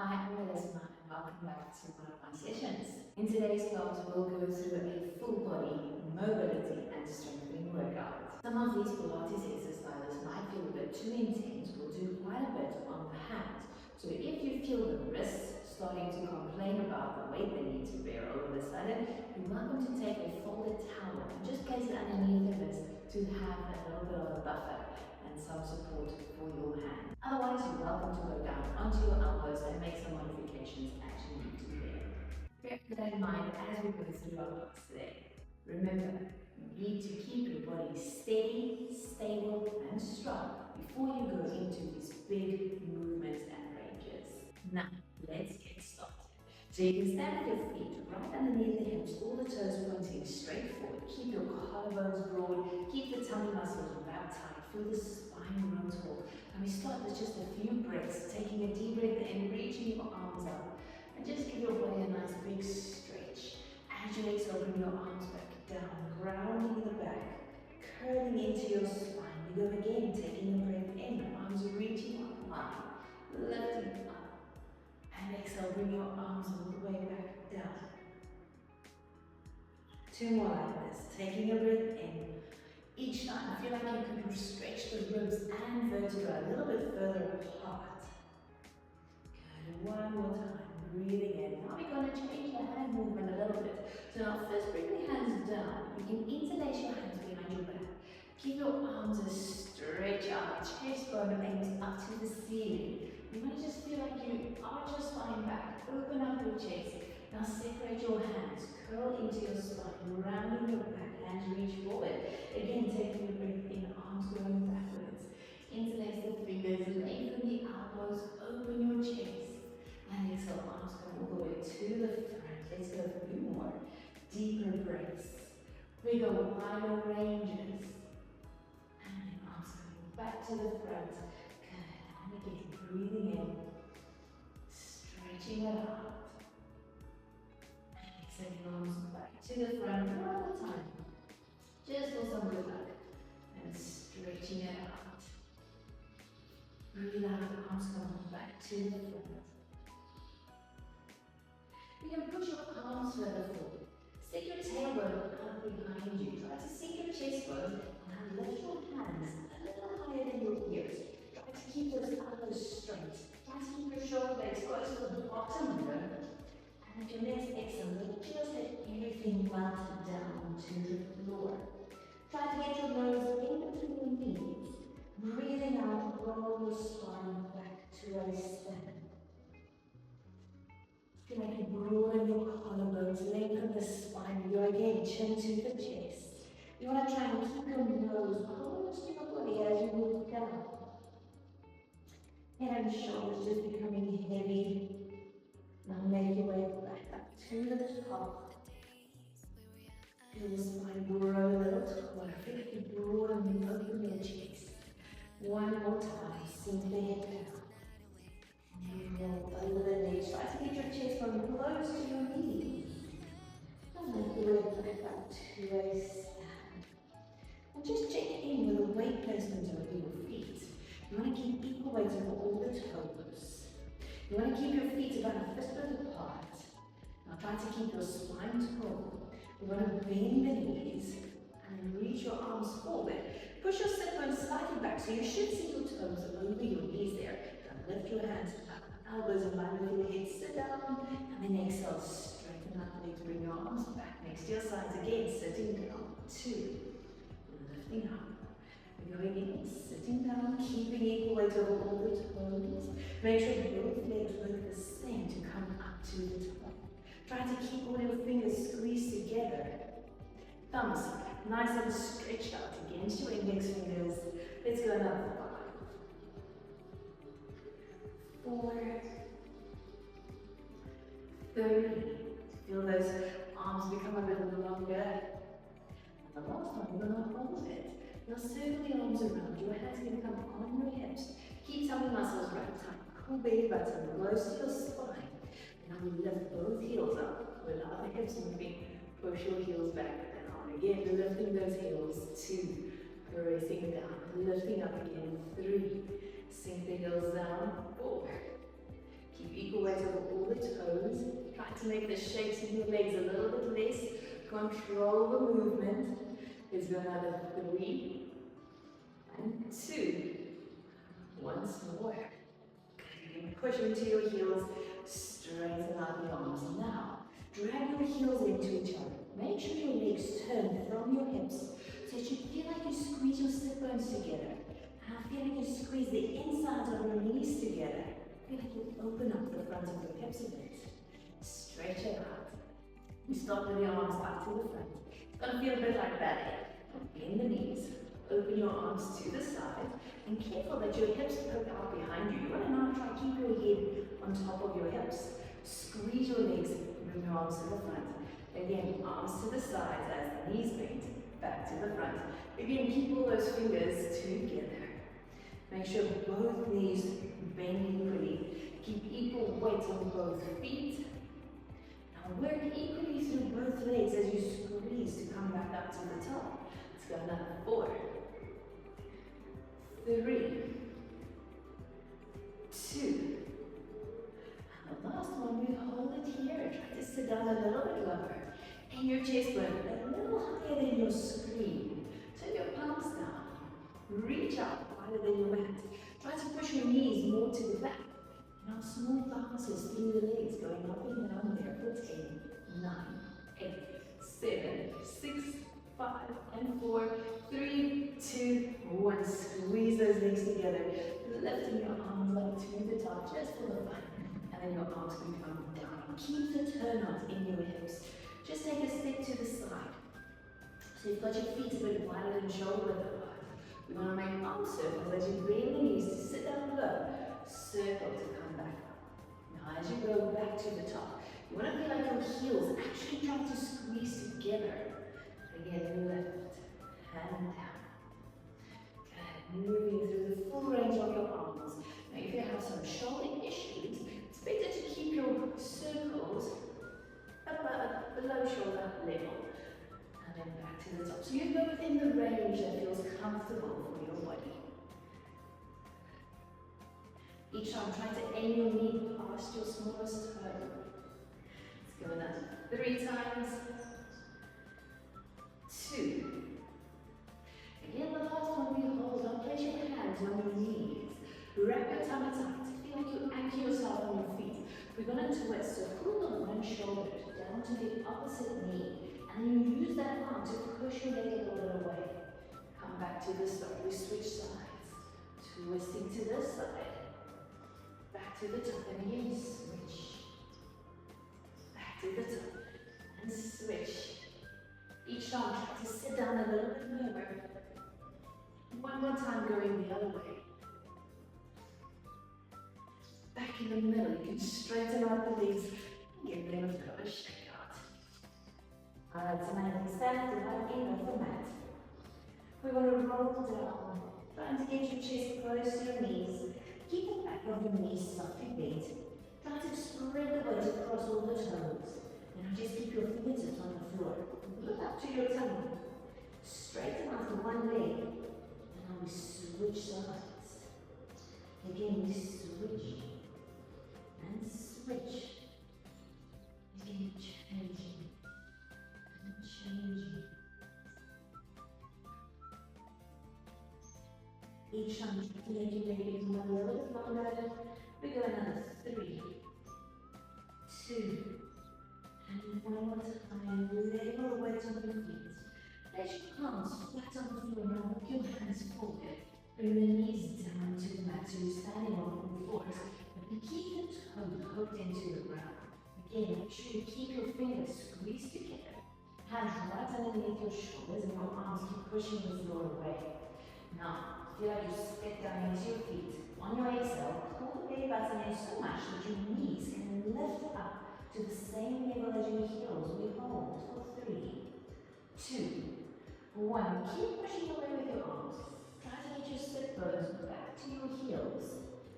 Hi, I'm Melissa and welcome back to one of my sessions. In today's class, we'll go through a full body mobility and strengthening workout. Some of these Pilates exercises might feel a bit too intense. We'll do quite a bit on the hands. So if you feel the wrists starting to complain about the weight they need to bear all of a sudden, you're welcome to take a folded towel and just place it underneath the wrist to have a little bit of a buffer and some support for your hand. Otherwise, you're welcome to go down onto your elbows and make some modifications as you need to there. Bear that in mind as we go through our class today. Remember, you need to keep your body steady, stable, and strong before you go into these big movements and ranges. Now, let's get started. So you can stand with your feet right underneath the hips, all the toes pointing straight forward. Keep your collarbones broad, keep the tummy muscles wrapped tight, feel the spine grow tall. And we start with just a few breaths, taking a deep breath in, reaching your arms up, and just give your body a nice big stretch. As you exhale, bring your arms back down, grounding the back, curling into your spine. We go again, taking a breath in, arms reaching up high, lifting up. And exhale, bring your arms all the way back down. Two more like this. Taking a breath in. Each time, feel like you can stretch the ribs and vertebra a little bit further apart. Good. One more time. Breathing in. Now we're going to change the hand movement a little bit. So now first bring the hands down. You can interlace your hands behind your back. Keep your arms as stretch out. Chest bone aims up to the ceiling. You might just feel like you arch your spine back. Open up your chest. Now separate your hands. Curl into your spine. Rounding your back. Hands reach forward. Again, taking a breath in. Arms going backwards. Interlace the fingers. Lengthen the elbows. Open your chest. And exhale. Arms come all the way to the front. Let's go for a few more. Deeper breaths. Bigger, wider ranges. And arms coming back to the front. Good. And again, breathing in. Stretching it out. And exhaling, arms back to the front one more time. Just for some good luck. And stretching it out. Breathe out, arms come back to the front. You can push your arms further forward. Stick your tailbone out behind you. Try to sink your chest bone and lift your hands a little higher than your ears. Try to keep those elbows straight. Try to keep your shoulder blades close to the bottom here. And at your next exhale, just let everything melt down to the floor. Try to get your nose in between your knees. Breathing out, roll your spine back to a stand. Feel like you broaden your collarbones, lengthen the spine. You go again, chin to the chest. You want to try and keep your nose close to your body as you move down. Head and shoulders just becoming heavy. Now make your way back up to the top. Feel the spine grow a little taller. Feel like you broaden and open your chest. One more time, sink the head down. Roll over the knees. Try to get your chest bone close to your knees. And make your way back up to a stand. And just check in with the weight placement over your feet. You want to keep equal weight over all the toes. You want to keep your feet about a fist width apart. Now try to keep your spine tall. You want to bend the knees and reach your arms forward. Push your sit bone slightly back so you should see your toes over your knees there. Lift your hands up, elbows in line with your head, sit down, and then exhale, straighten up the legs, bring your arms back next to your sides again, sitting down, two, lifting up, we're going in, sitting down, keeping equal weight over all the toes, make sure both legs work the same to come up to the top. Try to keep all your fingers squeezed together, thumbs nice and stretched out against your index fingers. Let's go now. 4, 30. Feel those arms become a little longer. And the last one, we're going to hold it. Now circle the arms around. Your hands are going to come on your hips. Keep tummy muscles wrapped tight. Cool belly button close to your spine. Now we lift both heels up without the hips moving. Push your heels back and on again. Lifting those heels. 2. Pressing down. Lifting up again. 3. Sink the heels down. 4. Keep equal weight to make the shakes in your legs a little bit less. Control the movement. Let's go another 3 and 2. Once more. Push into your heels, straighten out the arms. Now, drag your heels into each other. Make sure your legs turn from your hips so that you feel like you squeeze your sit bones together. And I feel like you squeeze the insides of your knees together. Feel like you open up the front of your hips a bit. Stretch it out. We start with your arms up to the front. It's going to feel a bit like ballet. Bend the knees. Open your arms to the side. And careful that your hips poke out behind you. You want to now try to keep your head on top of your hips. Squeeze your legs. Bring your arms to the front. Again, arms to the sides as the knees bend. Back to the front. Again, keep all those fingers together. Make sure both knees bend equally. Keep equal weight on both feet. Now work equally through both legs as you squeeze to come back up to the top. Let's go another 4, 3, 2. And the last one, we hold it here. Try to sit down a little bit lower. And your chest bone a little higher than your screen. Turn your palms down. Reach out wider than your mat. Try to push your knees more to the back. Now small bounces through the legs, going up and down there for 10, 9, 8, 7, 6, 5, and 4, 3, 2, 1. Squeeze those legs together, lifting your arms up to the top just for the fun. And then your arms can come down. Keep the turnout in your hips. Just take a step to the side. So you've got your feet a bit wider than shoulder width apart. We want to make arm circles as you bend the knees to sit down low. Circle to come back up. Now as you go back to the top, you want to feel like your heels actually try to squeeze together. Again, lift and down. Good. Moving through the full range of your arms. Now if you have some shoulder issues, it's better to keep your circles above, below shoulder level. And then back to the top. So you go within the range that feels comfortable for your body. Each time, try to aim your knee past your smallest toe. Let's go another 3 times. 2. Again, the last one we hold. Now place your hands on your knees. Wrap your tummy tight. Feel like you anchor yourself on your feet. We're going to twist. So pull the one shoulder down to the opposite knee. And you use that arm to push your leg a little bit away. Come back to the start. We switch sides. Twisting to this side. Back to the top and again switch. Back to the top and switch. Each arm try to sit down a little bit lower. One more time going the other way. Back in the middle, you can straighten out the legs and give them a bit of a shake out. Alright, so now you can stand at the right end of the mat. We want to roll down, trying to get your chest close to your knees. Keep the back of your knees softly bent. Try to spread the weight across all the toes. And now just keep your fingertips on the floor. Look up to your tummy. Straighten out the one leg. And now we switch sides. Again, we switch. And switch. Again, changing. And changing. Each time you make your leg become a little bit longer. We go another 3, 2, and one more time. Level the weight on your feet. Place your palms flat on the floor. Now walk your hands forward. Bring the knees down to the mat so you're standing on all fours. But keep the toe hooked into the ground. Again, make sure you keep your fingers squeezed together. Hands right underneath your shoulders and your arms keep pushing the floor away. Now, feel like you spit down into your feet. On your exhale, pull the belly button in so much that your knees can lift up to the same level as your heels. We hold for 3, 2, 1. Keep pushing away with your arms. Try to get your sit bones back to your heels.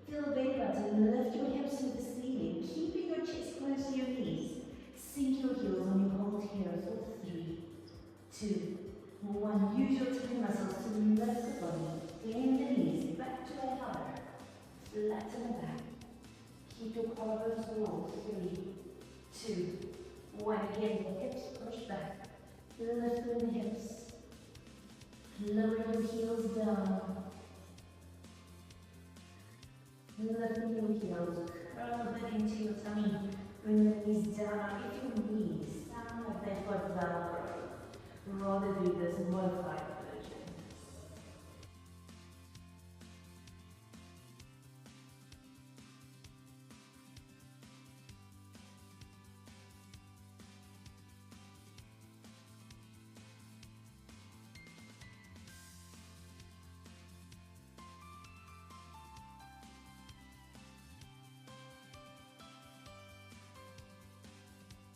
Feel the belly button, lift your hips to the ceiling, keeping your chest close to your knees. Sink your heels on your hold here for 3, 2, 1. Use your tummy muscles to lift the body. Bend the knees back to a hover. Flatten the back. Keep your collarbones low. 3, 2, 1. Again, the hips push back. Lift the hips. Lower your heels down. Lifting your heels. Curl them into your tummy. Bring the knees down. If your knees sound like they've got Velcro, rather do this modified version.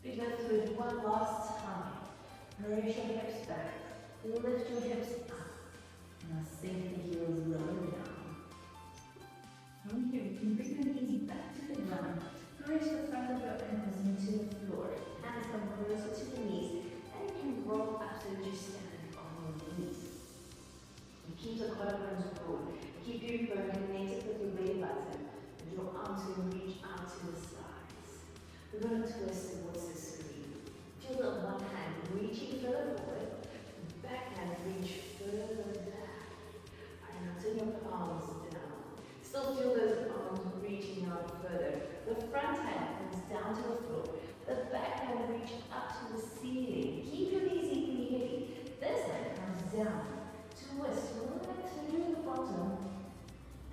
We go through it one last time. Raise your hips back. Lift your hips up. Now sink the heels lower down. From here, you can bring your knees back to the ground. Press the front of your ankles into the floor. Hands come closer to the knees. And you can roll up so you stand on your knees. You keep the collarbones broad. Keep your bow connected with your belly button. And your arms will reach out to the sides. We're going to twist towards the screen. Feel the one hand reaching further forward, the back hand reach further back. And now turn your palms down. Still feel those arms reaching out further. The front hand comes down to the floor. The back hand reach up to the ceiling. Keep your knees equally heavy. This hand comes down. Twist right through the bottom.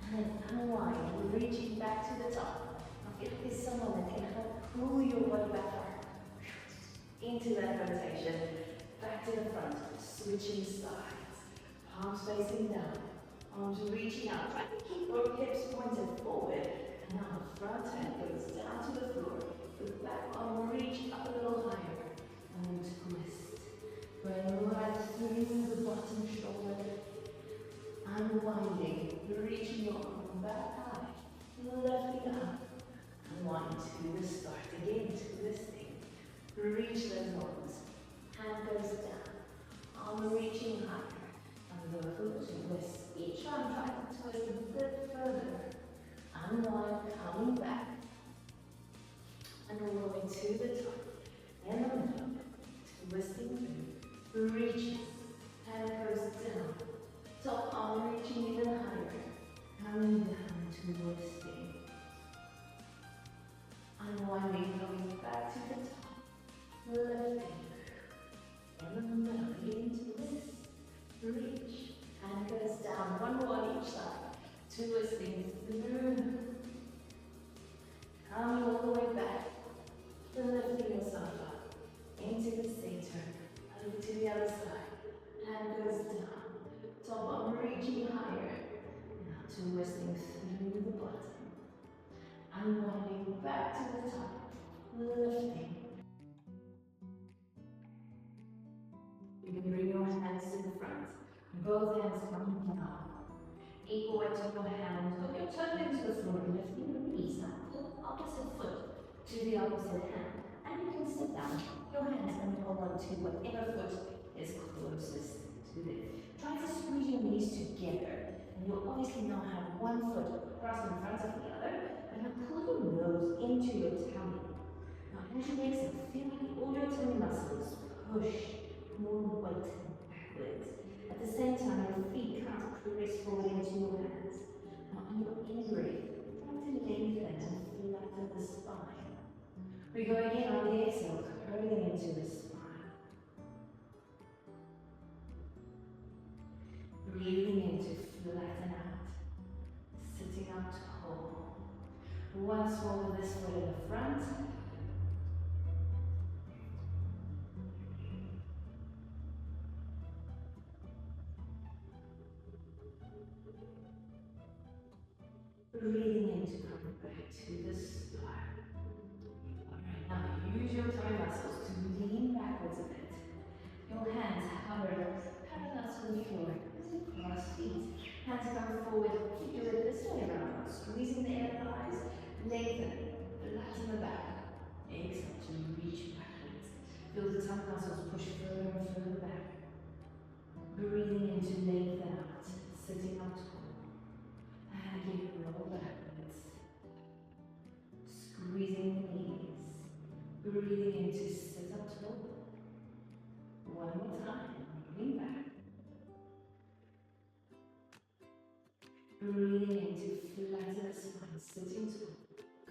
And then unwind, reaching back to the top. If there's someone that can help pull your body back up into that rotation, back to the front, switching sides, palms facing down, arms reaching out, try to keep your hips pointed forward, and now the front hand goes down to the floor, the back arm reach up a little higher, and twist, going right through the bottom shoulder, unwinding, reaching your arm back high, lifting up. One, two, start again, twisting. Reach those arms. Hand goes down. Arm reaching higher. And the foot twist. Each arm trying to twist a bit further. Unwind, coming back. And all the way to the top. In the middle. Twisting through. Reaching. Hand goes down. Top arm reaching even higher. Coming down, twisting. Unwinding, going back to the top, lifting, in the middle, begin to twist, reach, hand goes down, one more on each side, twisting through, coming all the way back, lifting yourself up, into the center, over to the other side, hand goes down, top arm reaching higher, now twisting through the bottom. Unwinding back to the top, lifting. You can bring your hands to the front, both hands coming down. Equal weight on your hands, put your toes into the floor, lifting the knees. Now pull the opposite foot to the opposite hand, and you can sit down. Your hands can hold on to whatever foot is closest to it. Try to squeeze your knees together, and you'll obviously now have one foot crossed in front of the other. And now pull your nose into your tummy. Now as you exhale, feel all your tummy muscles push more weight backwards. At the same time, your feet can't press forward into your hands. Now on your in-breath, try to lengthen and flatten the spine. We go again on the exhale, curling into the spine. Breathing in to flatten out. Sitting up tall. Once more with this foot in the front. Breathing in to come back to the spine. Alright, now use your tummy muscles to lean backwards a bit. Your hands hover parallel to the floor. Cross feet. Hands come forward. You do it this way around. Squeezing the air thighs. Lengthen, flatten the back. Exhale to reach backwards. Feel the tummy muscles push further and further back. Breathing in to lengthen out, sitting up tall. And again, roll backwards. Squeezing the knees. Breathing in to sit up tall. One more time, moving back. Breathing in to flatten the spine, sitting tall.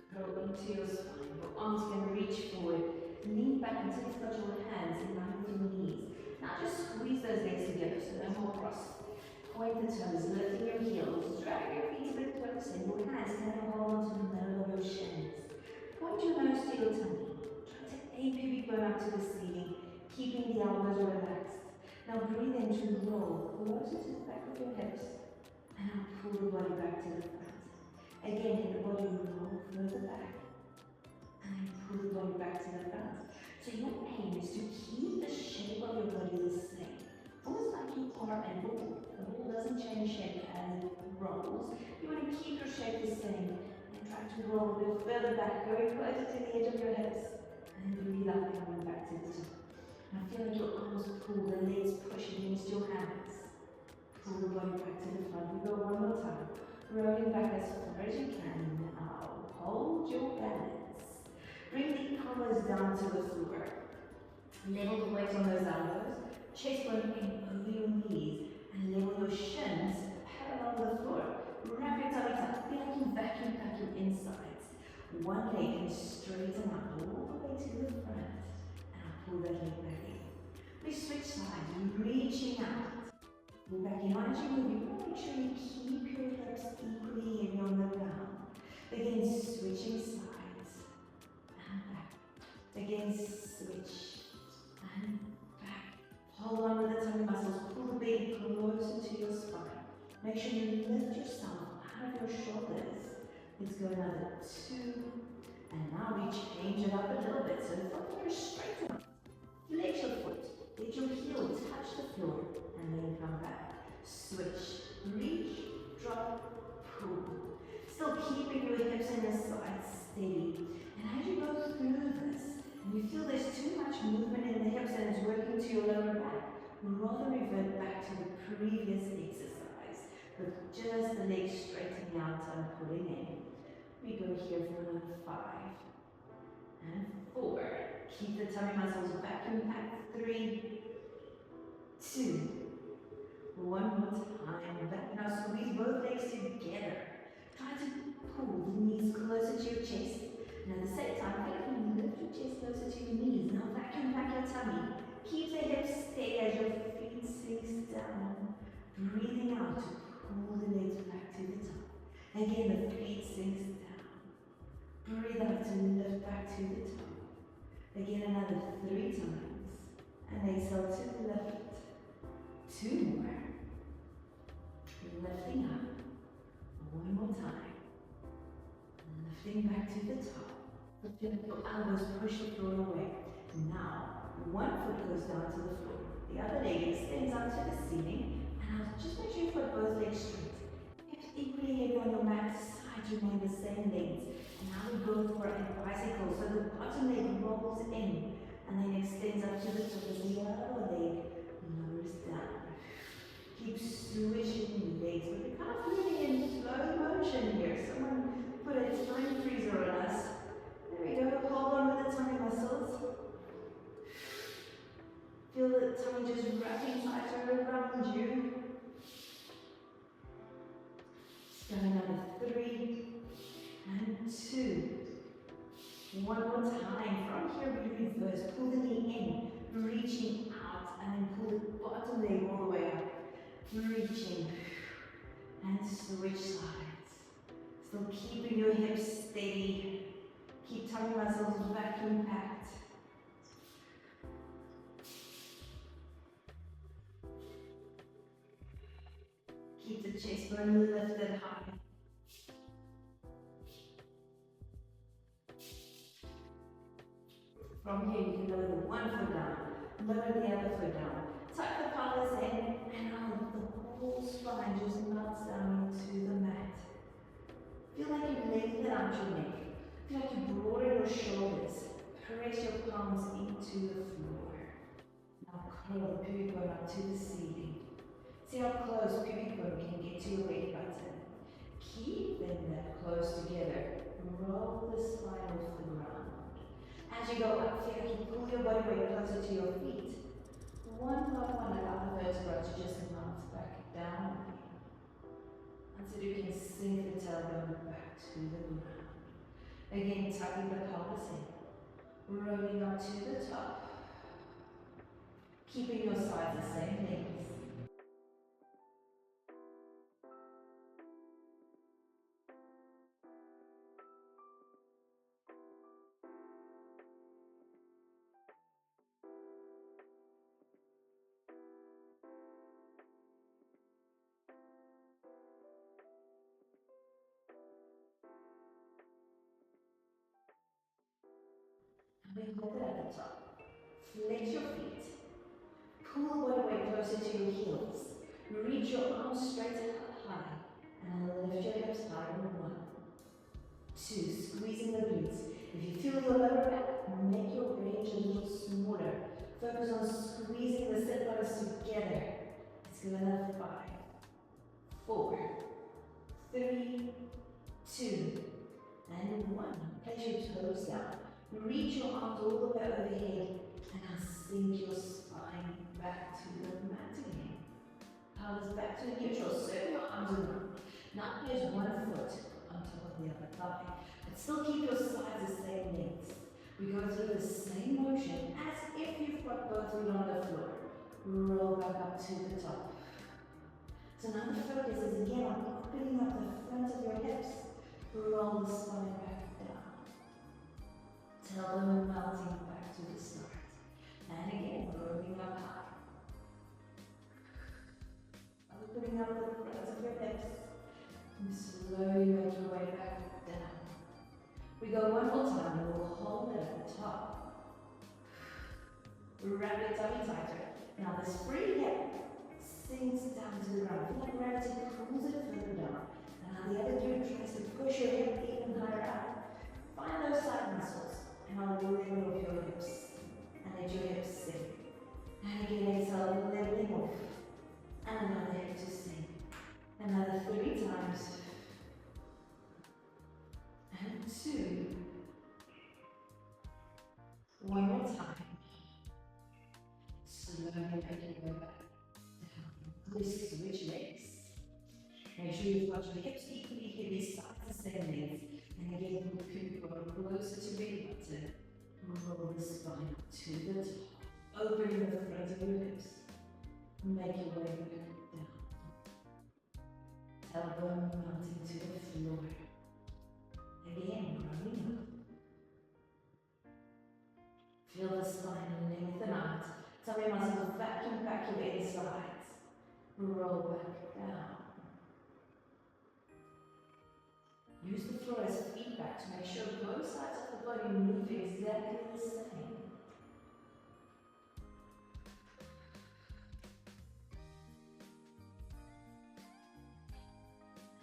Curl into your spine. Your arms can reach forward. Lean back until you've got your hands in line with your knees. Now just squeeze those legs together so no more cross. Point the toes, lifting your heels. Drag your feet a bit closer. Your hands can hold on to the middle of your shins. Point your nose to your tummy. Try to aim pubic bone up to the ceiling, keeping the elbows relaxed. Now breathe in to roll closer to the back of your hips. And now pull the body back to the front. Again, let the body roll further back. And pull the body back to the front. So your aim is to keep the shape of your body the same. Almost like you are a ball. The ball doesn't change shape as it rolls. You want to keep your shape the same. And try to roll a bit further back, going closer to the edge of your hips. And breathe out, coming back to the top. Now feel like your arms pull, the legs push against your hands. Pull the body back to the front. We go one more time. Rolling back as far as you can. Now hold your balance. Bring the elbows down to the floor. Level the weight on those elbows. Chest bone in over your knees. And level your shins parallel with the floor. Wrap your tummy tuck. Feel like you vacuum pack your insides. One leg can straighten up all the way to the front. And I'll pull that leg back in. We switch sides, reaching out. Pull back in. As you move, you want to make sure you keep your hips equally heavy on the ground. Again, switching sides. And back. Again, switch. And back. Hold on with the tummy muscles. Pull the belly closer to your spine. Make sure you lift yourself out of your shoulders. Let's go another 2. And now we change it up a little bit. So from here, straighten up. Flex your foot. Let your heel touch the floor. And then come back. Switch. Reach. Drop. Pull. Still keeping your hips and your sides steady. And as you go through this, and you feel there's too much movement in the hips and it's working to your lower back, rather revert back to the previous exercise with just the legs straightening out and pulling in. We go here for another 5 and 4. Keep the tummy muscles vacuum packed. 3, 2, 1 more time. Back. Now squeeze both legs together. Try to pull the knees closer to your chest. And at the same time, feel like you lift your chest closer to your knees. Now vacuum pack your tummy. Keep the hips steady as your feet sinks down. Breathing out to pull the legs back to the top. Again, the feet sinks down. Breathe out to lift back to the top. Again, another 3 times. And exhale to the left. 2 more. Lifting up. 1 more time. Lifting back to the top. Feel like your elbows push the floor away. Now, one foot goes down to the floor. The other leg extends out to the ceiling. And I'll just make sure you've got both legs straight. Hips equally heavy on your mat. Sides remain the same length. And now we go for a bicycle. So the bottom leg rolls in. And then extends up to the top as the other leg lowers down. Keep switching legs. But we're kind of moving in slow motion here. Someone put a time freezer on us. There we go. Hold on with the tummy muscles. Feel the tummy just wrapping tighter around you. Let's go another 3 and 2. 1 more time. From here we reverse. Pull the knee in, reaching out, and then pull the bottom leg all the way up. Reaching and switch sides. Still keeping your hips steady. Keep tummy muscles vacuum packed. Keep the chest bone lifted high. From here, you can lower the one foot down, lower the other foot down. Tuck the pelvis in, and out the whole spine just melts down into the mat. Feel like you lengthen out your neck. Feel like you broaden your shoulders. Press your palms into the floor. Now curl the pubic bone up to the ceiling. See how close pubic bone can get to your belly button. Keep them that close together. Roll the spine off the ground. As we go up, feel like you pull your body weight closer to your feet. One by one, allow the vertebra to just melt back down. Until you can sink the tailbone back to the ground. Again, tucking the pelvis in. Rolling up to the top. Keeping your sides the same length. And hold it at the top. Flex your feet. Pull body weight closer to your heels. Reach your arms straight up high. And lift your hips higher. 1, 2. Squeezing the glutes. If you feel your lower back, make your range a little smaller. Focus on squeezing the sit bones together. Let's go another 5, 4, 3, 2, and 1. Place your toes down. Reach your arms all the way overhead and now sink your spine back to the mat again. Pelvis back to neutral. Circle your arms around. Now place one foot on top of the other thigh, but still keep your sides the same length. We go through the same motion as if you've got both feet on the floor. Roll back up to the top. So now the focus is again on opening up the front of your hips. Roll the spine back down. Tailbone melting back to the start. And again, rolling up high. Opening up the front of your hips. And slowly make your way back down. We go one more time and we'll hold it at the top. Wrap your tummy tighter. Now this free hip sinks down to the ground. Feel like gravity pulls it further down. And now the other glute tries to push your hip even higher up. Find those side muscles. And I'll roll off your hips. And let your hips sink. And again, exhale, leveling off. And another hip to sink. Another 3 times. And 2. One more time. Slowly make your way back down. Please switch legs. Make sure you've got your hips equally heavy, sides the same length. And again, pull your closer to belly button. Roll the spine up to the top. Opening the front of your hips. Make your way back down. Elbow mounting to the floor. Again, rolling up. Feel the spine lengthen out. Tummy muscles vacuum back your insides. Roll back down. Use the floor as feedback to make sure both sides of the body move exactly the same.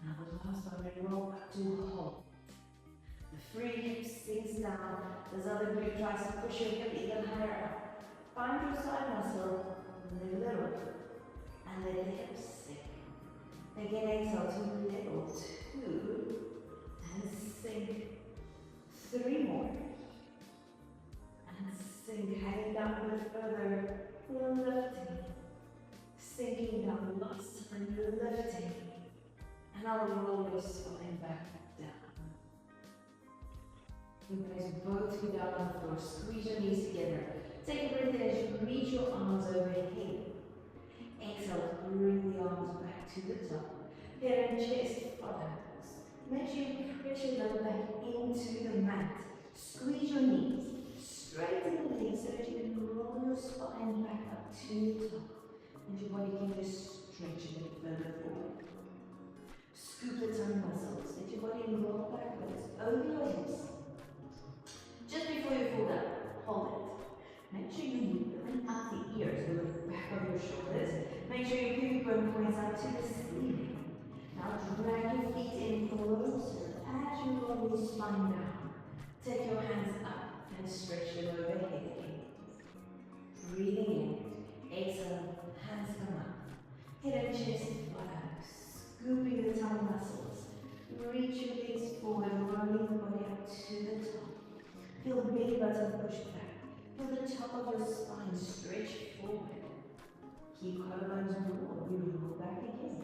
Now the last one, we roll back to hold. The free hip sinks down. This other glute tries to push your hip even higher up. Find your side muscle, lift it up, and let the hips sink. Again, exhale to level 2. And sink 3 more. And sink, hanging down a bit further, lifting. Sinking down, last time, lifting. And I'll roll your spine back down. You place both feet down on the floor, squeeze your knees together. Take a breath in as you reach your arms overhead. Exhale, bring the arms back to the top. Head and chest follows. Make sure you pressure them back into the mat. Squeeze your knees, straighten the legs so that you can roll your spine back up to the top. And your body can just stretch a bit further forward. Scoop the tongue muscles, let your body roll backwards over your hips. Just before you fall down, hold it. Make sure you bring up the ears to the back of your shoulders. Make sure your pubic bone points out to the ceiling. Now drag your feet in closer as you roll your spine down. Take your hands up and stretch them overhead. Breathing in, exhale, hands come up. Head and chest follows. Scooping the tongue muscles. Reach your legs forward, rolling the body up to the top. Feel the belly button push back. Feel the top of your spine stretch forward. Keep collarbones broad. We roll back again.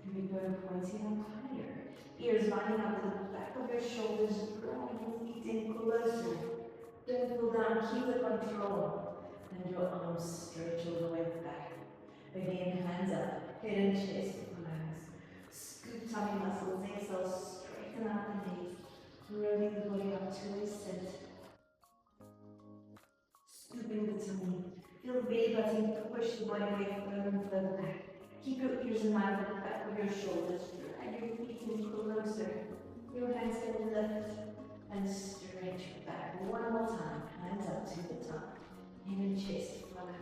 Here we go, pointing up higher. Ears lining up with the back of your shoulders. Draw your feet in closer. Don't pull down. Keep the control. And your arms stretch all the way back. Again, hands up. Head and chest follows. Scoop tummy muscles. Exhale. Straighten out the knees. Rolling the body up to a sit. Scooping the tummy. Feel the belly button push the body weight further and further back. Keep your ears in line with the back of your shoulders. Drag your feet in closer. Your hands can lift and stretch back. One more time. Hands up to the top. Head and chest follows.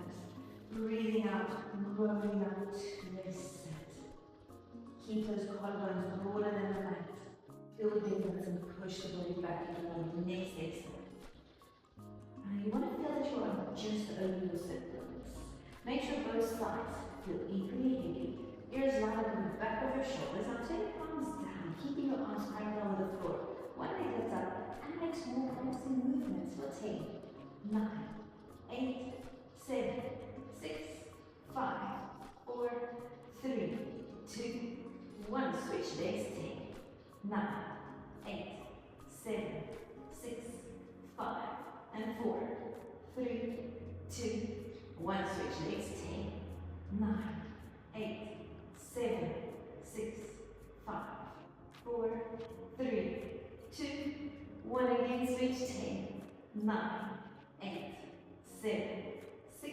Breathing out, rolling up to a set. Keep those collarbones broader than the mat. Feel the belly button push the body back into the next exhale. You want to feel that you are just over your sit bones. Make sure both sides feel equally heavy. Ears line up on the back of your shoulders. Now take your arms down, keeping your arms parallel with the floor. One leg lifts up and makes more relaxing movements for 10, 9, 8, 7, 6, 5, 4, 3, 2, 1. Switch legs. 10, 9, 8, 7, 6, 5, and 4, 3, 2, 1. Switch legs. 10, 9, 8, 7, 6, 5, 4, 3, 2, 1. Again, switch. 10, 9, 8, 7, 6,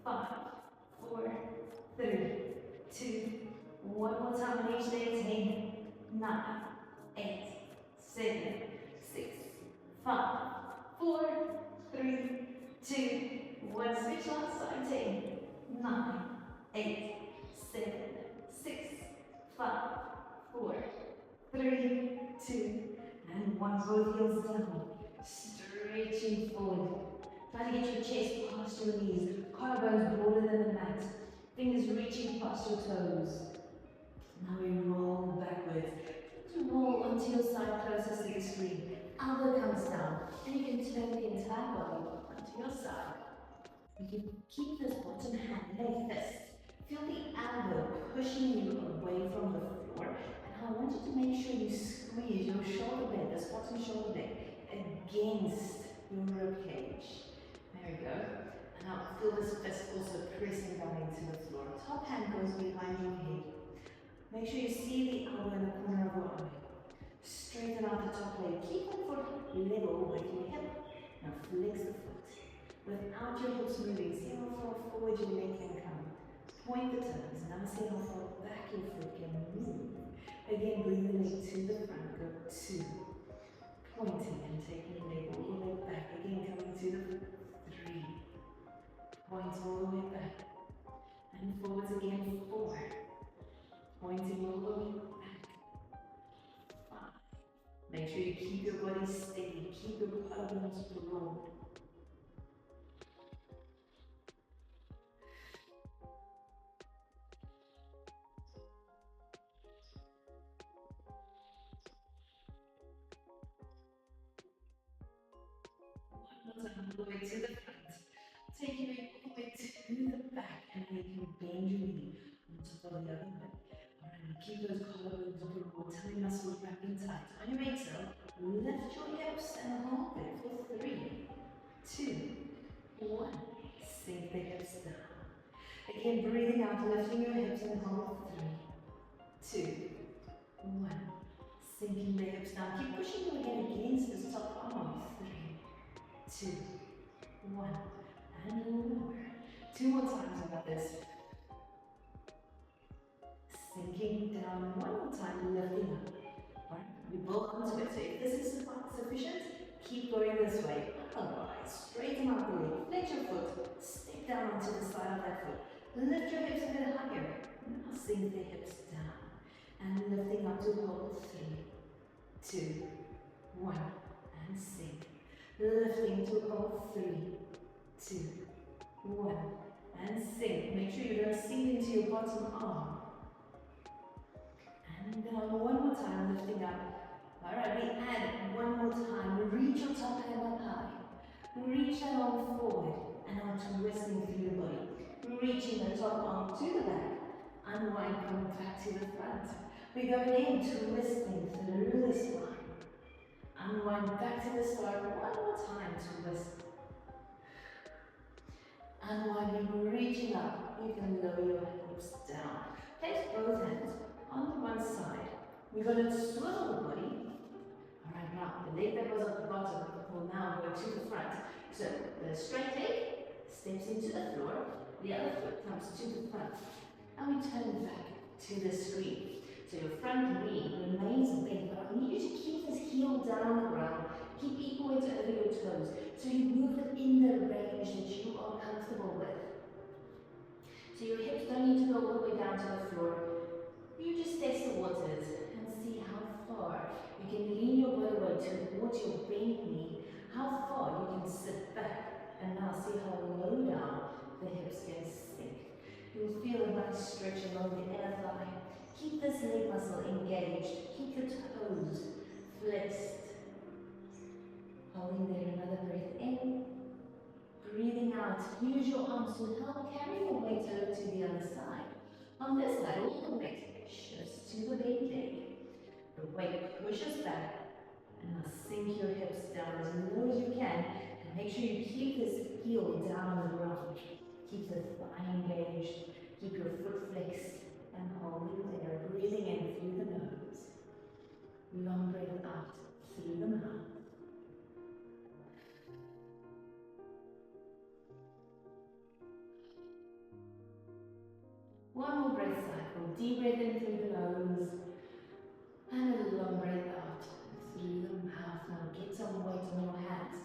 5, 4, 3, 2, 1. More time on each leg. 10, 9, 8, 7, 6, 5, 4, 3, 2, 1. Switch last side. 10, 9, 8, 7, 6, 5, 4, 3, 2, and 1. Both heels down. Stretching forward. Try to get your chest past your knees. Collarbones broader than the mat. Fingers reaching past your toes. Now we roll backwards. Roll onto your side closest to the screen. Elbow comes down, and you can turn the entire body onto your side. You can keep this bottom hand like this. Feel the elbow pushing you away from the floor, and I want you to make sure you squeeze your shoulder blade, this bottom shoulder blade, against your rib cage. There we go. And now feel this fist also pressing down into the floor. Top hand goes behind your head. Make sure you see the elbow in the corner of your eye. Straighten out the top leg. Keep the foot level with your hip. Now flex the foot. Without your hips moving, see how far forward your leg can come. Point the toes. Now see how far back your foot can move. Again, bring the leg to the front. Go 2. Pointing and taking the leg all the way back. Again, coming to the foot. 3. Point all the way back. And forwards again. 4. Pointing all the way back. 5. Make sure you keep your body steady. Keep your collarbones broad. All the way to the front. Take your leg all the way to the back, and then you can bend your knee on top of the other leg. Alright, keep those collarbones broad, tummy muscles wrapped in tight. On your exhale, lift your hips and hold there for 3, 2, 1. Sink the hips down. Again, breathing out, lifting your hips and hold. 3, 2, 1. Sinking the hips down. Keep pushing your head against this top arm. 3, 2, 1. And lower. 2 more times about this. Sinking down. 1 more time, lifting up. Alright, we build onto it. So if this is not sufficient, keep going this way. Otherwise, straighten out the leg. Flex your foot. Step down onto the side of that foot. Lift your hips a bit higher. Now sink the hips down. And lifting up to hold. 3, 2, 1. And sink. Lifting to hold. 3, 2, 1. And sink. Make sure you don't sink into your bottom arm. And down 1 more time, lifting up. Alright, we add one more time. Reach your top hand up high. Reach that arm forward and on twisting through the body. Reaching the top arm to the back. Unwind, come back to the front. We're going in, twisting through the spine. Unwind back to the start. One more time, twist. Unwinding, reaching up. You can lower your hips down. Place both hands on the one side. We're going to swivel the body. Alright, now the leg that was at the bottom will now go to the front. So the straight leg steps into the floor, the other foot comes to the front. And we turn back to the screen. So your front knee remains bent, but I need you to keep this heel down on the ground. Keep equal weight over your toes. So you move it in the range that you are comfortable with. So your hips don't need to go all the way down to the floor. You just test the waters and see how far you can lean your body weight towards your bent knee, how far you can sit back, and now see how low down the hips can sink. You'll feel a nice stretch along the inner thigh. Keep this leg muscle engaged. Keep your toes flexed. Holding there, another breath in. Breathing out. Use your arms to help carry your weight over to the other side. On this side, all the weight shifts to the bent leg. The weight pushes back. And now sink your hips down as low as you can. And make sure you keep this heel down on the ground. Keep the thigh engaged. Keep your foot flexed. And holding there, breathing in through the nose. Long breath out through the mouth. One more breath cycle. Deep breath in through the nose. And a long breath out through the mouth. Now get some weight on your hands.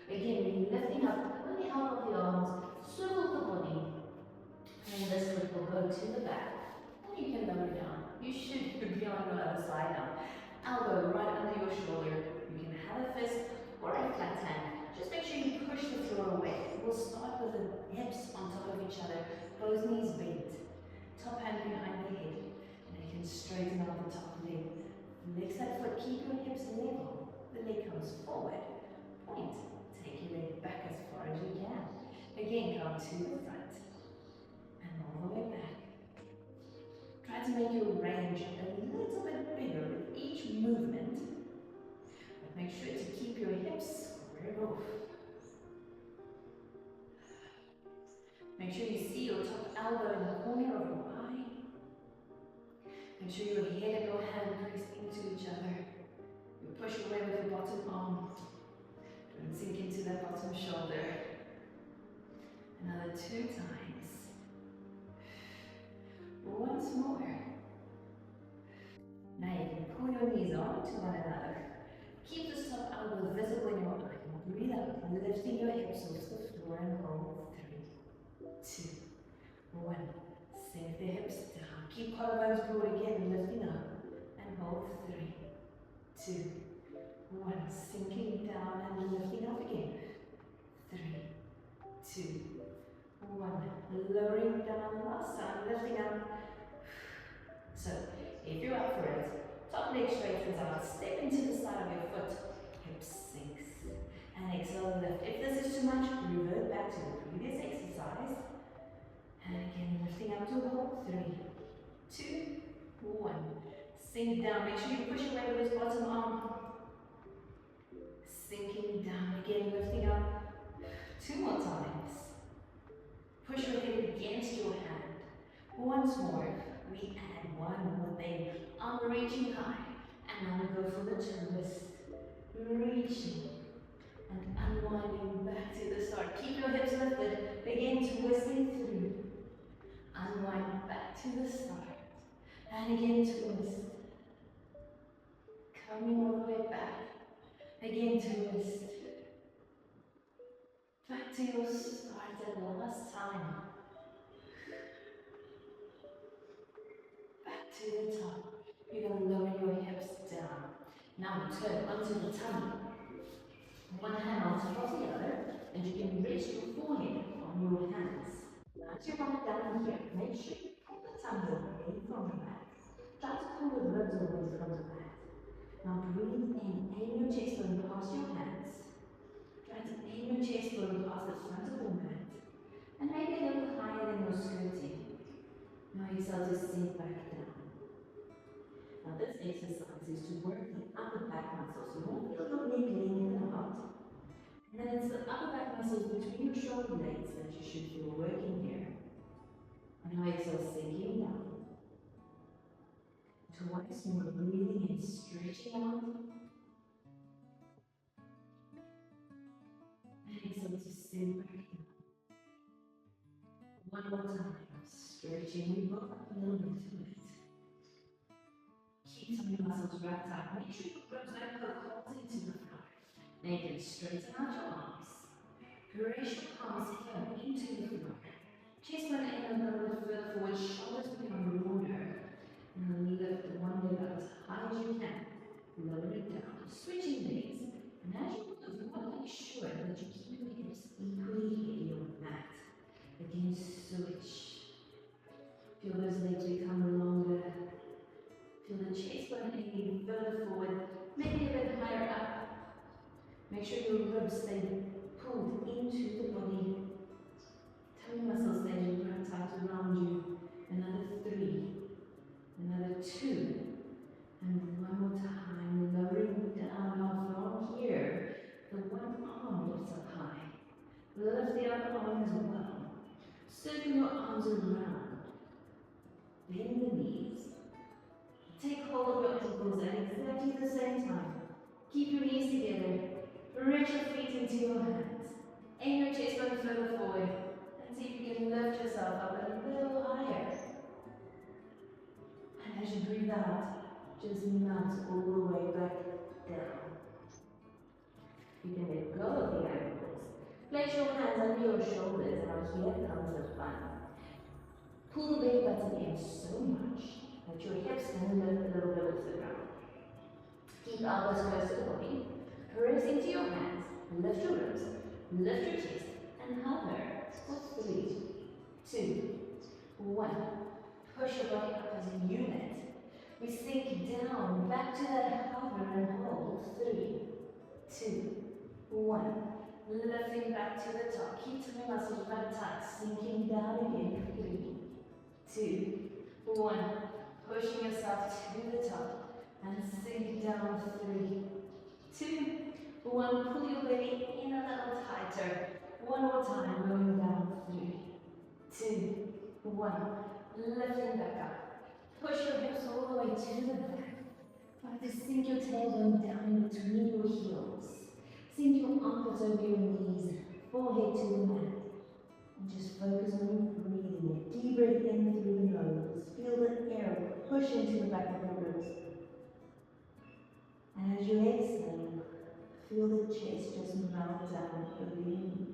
Again, we're lifting up with the help of the arms. Swivel the body. And this foot will go to the back. You can lower down. You should be on the other side now. Elbow right under your shoulder. You can have a fist or a flat hand. Just make sure you push the floor away. We'll start with the hips on top of each other. Both knees bent. Top hand behind the head. And you can straighten out the top leg. Flex that foot. Keep your hips level. The leg comes forward. Point. Take your leg back as far as you can. Again, come to the front. And all the way back. Try to make your range a little bit bigger with each movement, but make sure to keep your hips squared off. Make sure you see your top elbow in the corner of your eye. Make sure your head and your hand press into each other. You push away with your bottom arm. Don't sink into that bottom shoulder. Another 2 times. Once more. Now you can pull your knees onto one another. Keep the top elbow visible in your eye. Breathe out, lifting your hips off the floor and hold. 3, 2, 1. Sink the hips down. Keep collarbones broad again, lifting up. And hold. 3, 2, 1. Sinking down and lifting up again. 3, 2, 1. Lowering down last time, lifting up. So, if you're up for it, top leg straightens out, step into the side of your foot, hips sinks, and exhale, lift. If this is too much, revert back to the previous exercise. And again, lifting up to hold. 3, 2, 1. Sink down, make sure you push away with this bottom arm. Sinking down, again, lifting up. 2 more times. Push your head against your hand. Once more, we add one more thing. Arm reaching high. And now we go for the twist. Reaching and unwinding back to the start. Keep your hips lifted. Begin twisting through. Unwind back to the start. And again twist. Coming all the way back. Again twist. Back to your start at the last time. Back to the top. You're going to lower your hips down. Now turn onto the tummy. One hand on top of the other, and you can rest your forehead on your hands. Now as you come down here, make sure you pull the tummy away from the mat. Try to pull the ribs away from the mat. Now breathe in, aim your chest bone past your hands. Try to aim your chest bone past the front of your mat. And maybe a little higher than your skirting. Now exhale to sink back down. Now this exercise is to work the upper back muscles. You won't feel your neck lengthen out. And then it's the upper back muscles between your shoulder blades that you should feel working here. And now exhale, sinking down. Twice more, breathing in, stretching out. And exhale to sink back down. One more time, stretching. We go up a little bit to it. Keep some of your muscles wrapped up. Make sure your ribs don't poke holes into the floor. Then you can straighten out your arms. Press your palms here into the floor. Chest bone in a little bit further forward, shoulders become longer. And lift one leg up as high as you can. Lower it down. Switching legs. And as you move, you want to make sure that you keep your hips equally heavy on the mat. Again, switch. Feel those legs become longer. Feel the chest bone in further forward. Maybe a bit higher up. Make sure your ribs stay pulled into the body. Tummy muscles stay wrapped tight around you. Another 3. Another 2. And one more time. Lowering down now from here. The one arm lifts up high. Lift the other arm as well. Circle your arms around. Bend the knees. Take hold of your ankles at exactly the same time. Keep your knees together. Reach your feet into your hands. Aim your chest bone further forward. And see if you can lift yourself up a little higher. And as you breathe out, just melt all the way back down. You can let go of the ankles. Place your hands under your shoulders, and as here comes the fun. Pull the belly button in so much that your hips can lift a little bit off the ground. Keep elbows close to the body. Press into your hands. Lift your ribs. Lift your chest. And hover for 3, 2, 1. Push your body up as a unit. We sink down, back to that hover and hold. 3, 2, 1. Lifting back to the top. Keep tummy muscles wrapped tight. Sinking down again. 3, 2, 1. Pushing yourself to the top. And sink down. 3, 2, 1. Pull your belly in a little tighter. One more time. Going down. 3, 2, 1. Lifting back up. Push your hips all the way to the back. Try to sink your tailbone down in between your heels. Sink your armpits over your knees, forehead to the mat. And just focus on your breathing. A deep breath in through the nose. Feel the air push into the back of your ribs. And as you exhale, feel the chest just melt down over your knees.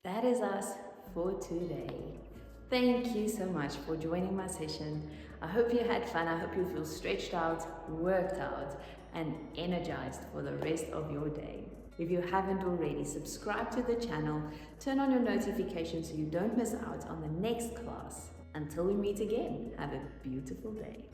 That is us for today. Thank you so much for joining my session. I hope you had fun. I hope you feel stretched out, worked out, and energized for the rest of your day. If you haven't already, subscribe to the channel, turn on your notifications so you don't miss out on the next class. Until we meet again, have a beautiful day.